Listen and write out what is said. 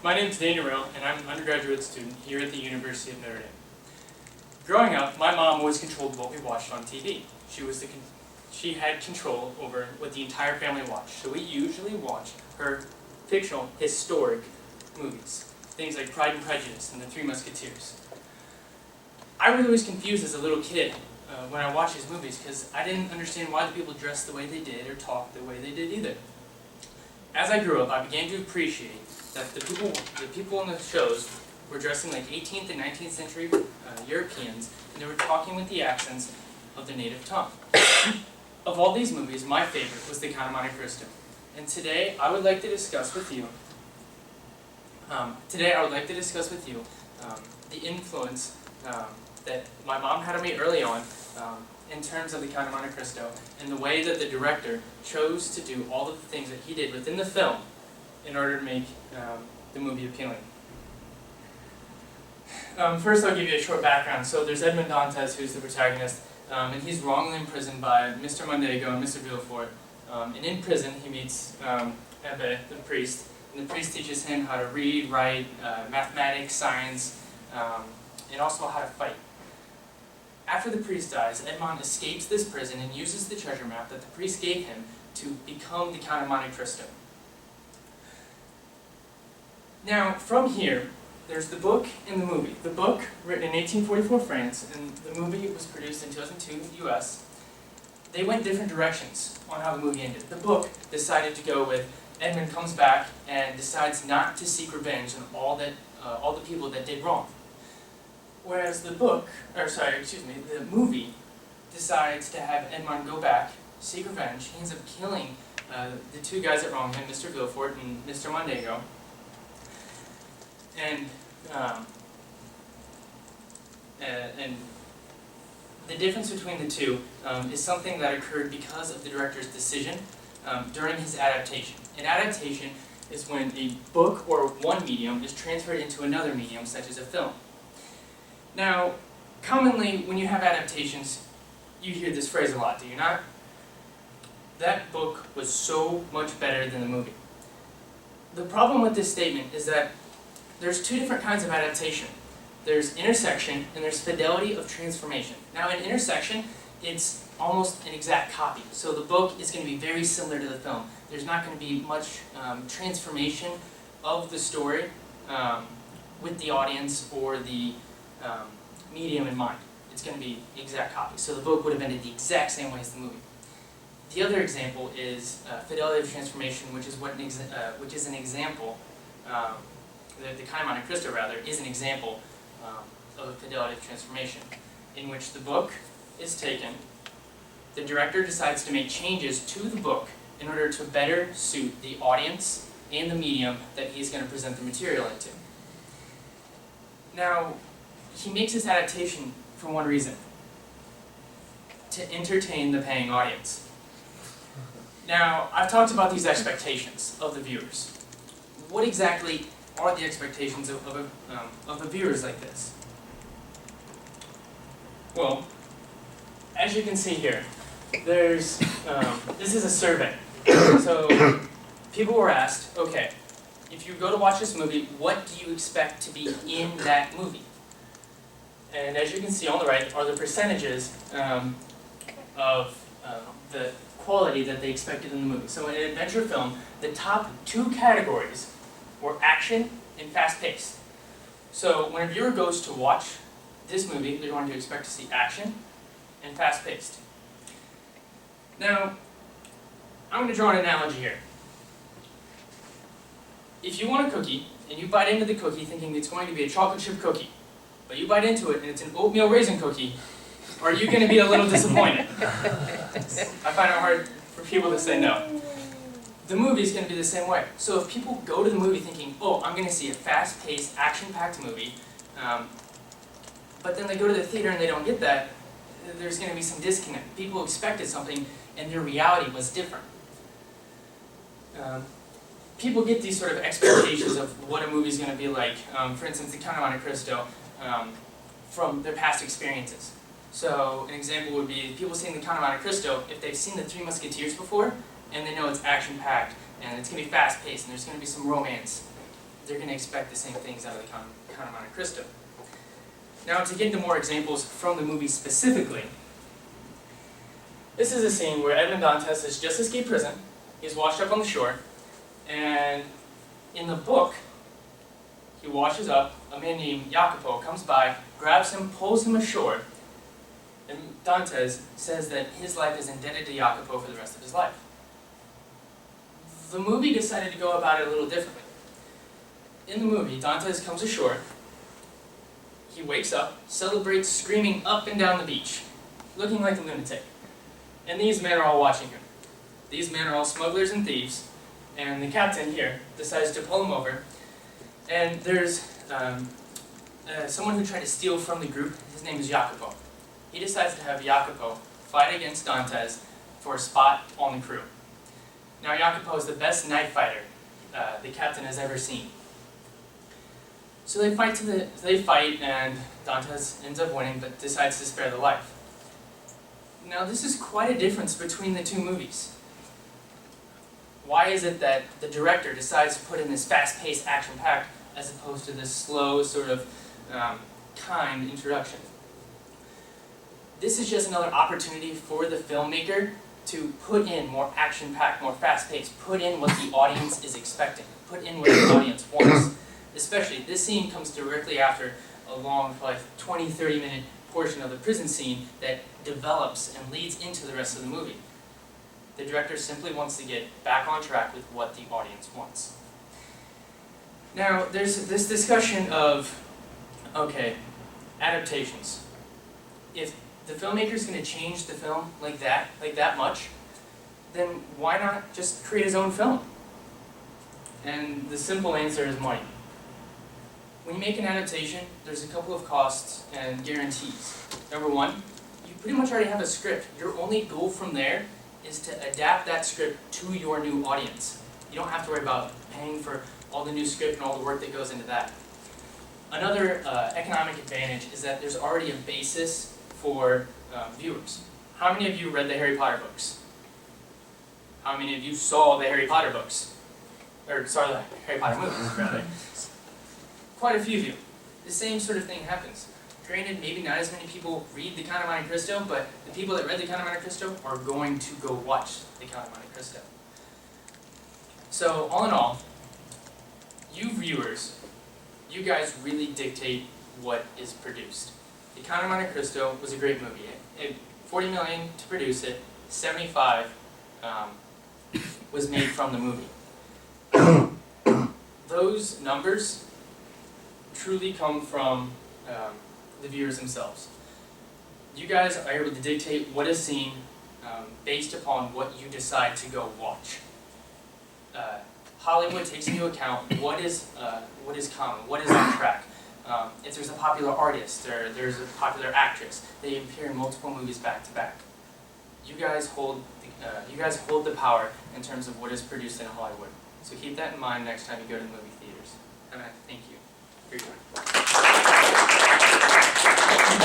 My name is Daniel Rill, and I'm an undergraduate student here at the University of Notre Dame. Growing up, my mom always controlled what we watched on TV. She had control over what the entire family watched, so we usually watched her fictional, historic movies. Things like Pride and Prejudice and The Three Musketeers. I was always confused as a little kid when I watched these movies because I didn't understand why the people dressed the way they did or talked the way they did either. As I grew up, I began to appreciate that the people in the shows were dressing like 18th and 19th century Europeans, and they were talking with the accents of their native tongue. Of all these movies, my favorite was The Count of Monte Cristo. And today, I would like to discuss with you the influence that my mom had on me early on in terms of The Count of Monte Cristo, and the way that the director chose to do all of the things that he did within the film in order to make the movie appealing. First, I'll give you a short background. So there's Edmond Dantes, who's the protagonist, and he's wrongly imprisoned by Mr. Mondego and Mr. Villefort. And in prison, he meets Ebbe, the priest, and the priest teaches him how to read, write, mathematics, science, and also how to fight. After the priest dies, Edmond escapes this prison and uses the treasure map that the priest gave him to become the Count of Monte Cristo. Now, from here, there's the book and the movie. The book, written in 1844 France, and the movie was produced in 2002 US. They went different directions on how the movie ended. The book decided to go with Edmund comes back and decides not to seek revenge on all the people that did wrong. Whereas the movie decides to have Edmond go back, seek revenge. He ends up killing the two guys that wronged him, Mr. Villefort and Mr. Mondego. And the difference between the two is something that occurred because of the director's decision during his adaptation. An adaptation is when a book or one medium is transferred into another medium, such as a film. Now, commonly when you have adaptations, you hear this phrase a lot, do you not? That book was so much better than the movie. The problem with this statement is that there's two different kinds of adaptation. There's intersection and there's fidelity of transformation. Now in intersection, it's almost an exact copy. So the book is going to be very similar to the film. There's not going to be much transformation of the story with the audience or the medium in mind. It's going to be the exact copy. So the book would have ended the exact same way as the movie. The other example is fidelity of transformation, which is an example. The Count of Monte Cristo, rather, is an example of a fidelity of transformation, in which the book is taken, the director decides to make changes to the book in order to better suit the audience and the medium that he's going to present the material into. Now, he makes this adaptation for one reason: to entertain the paying audience. Now, I've talked about these expectations of the viewers. What exactly are the expectations of the viewers like this? Well, as you can see here, there's this is a survey. So people were asked, okay, if you go to watch this movie, what do you expect to be in that movie? And as you can see on the right are the percentages of the quality that they expected in the movie. So in an adventure film, the top two categories were action and fast-paced. So when a viewer goes to watch this movie, they're going to expect to see action and fast-paced. Now, I'm going to draw an analogy here. If you want a cookie, and you bite into the cookie thinking it's going to be a chocolate chip cookie, but you bite into it and it's an oatmeal raisin cookie, are you going to be a little disappointed? I find it hard for people to say no. The movie is going to be the same way. So if people go to the movie thinking, oh, I'm going to see a fast-paced, action-packed movie, but then they go to the theater and they don't get that, there's going to be some disconnect. People expected something and their reality was different. People get these sort of expectations of what a movie is going to be like. For instance, The Count of Monte Cristo, from their past experiences. So an example would be people seeing The Count of Monte Cristo, if they've seen The Three Musketeers before, and they know it's action-packed, and it's going to be fast-paced, and there's going to be some romance. they're going to expect the same things out of the Count of Monte Cristo. Now, to get into more examples from the movie specifically, this is a scene where Edmond Dantes has just escaped prison. He's washed up on the shore, and in the book, he washes up. A man named Jacopo comes by, grabs him, pulls him ashore, and Dantes says that his life is indebted to Jacopo for the rest of his life. The movie decided to go about it a little differently. In the movie, Dantes comes ashore, he wakes up, celebrates, screaming up and down the beach, looking like a lunatic. And these men are all watching him. These men are all smugglers and thieves, and the captain here decides to pull him over, and there's someone who tried to steal from the group. His name is Jacopo. He decides to have Jacopo fight against Dantes for a spot on the crew. Now, Jacopo is the best knife fighter the captain has ever seen. So they fight, and Dantes ends up winning, but decides to spare the life. Now, this is quite a difference between the two movies. Why is it that the director decides to put in this fast-paced, action-packed, as opposed to this slow, sort of kind introduction? This is just another opportunity for the filmmaker to put in more action-packed, more fast-paced, put in what the audience is expecting, put in what the audience wants. Especially, this scene comes directly after a long, like 20, 30-minute portion of the prison scene that develops and leads into the rest of the movie. The director simply wants to get back on track with what the audience wants. Now, there's this discussion of, okay, adaptations. If the filmmaker's going to change the film like that much, then why not just create his own film? And the simple answer is money. When you make an adaptation, there's a couple of costs and guarantees. Number one, you pretty much already have a script. Your only goal from there is to adapt that script to your new audience. You don't have to worry about paying for all the new script and all the work that goes into that. Another economic advantage is that there's already a basis for viewers. How many of you read the Harry Potter books? How many of you saw the Harry Potter books? Or, sorry, the Harry Potter movies, rather. Quite a few of you. The same sort of thing happens. Granted, maybe not as many people read the Count of Monte Cristo, but the people that read the Count of Monte Cristo are going to go watch the Count of Monte Cristo. So, all in all, you viewers, you guys really dictate what is produced. The Count of Monte Cristo was a great movie. $40 million to produce it, 75 was made from the movie. Those numbers truly come from the viewers themselves. You guys are able to dictate what is seen based upon what you decide to go watch. Hollywood takes into account what is common, what is on track. If there's a popular artist or there's a popular actress, they appear in multiple movies back to back. You guys hold the power in terms of what is produced in Hollywood. So keep that in mind next time you go to the movie theaters. And thank you for your time.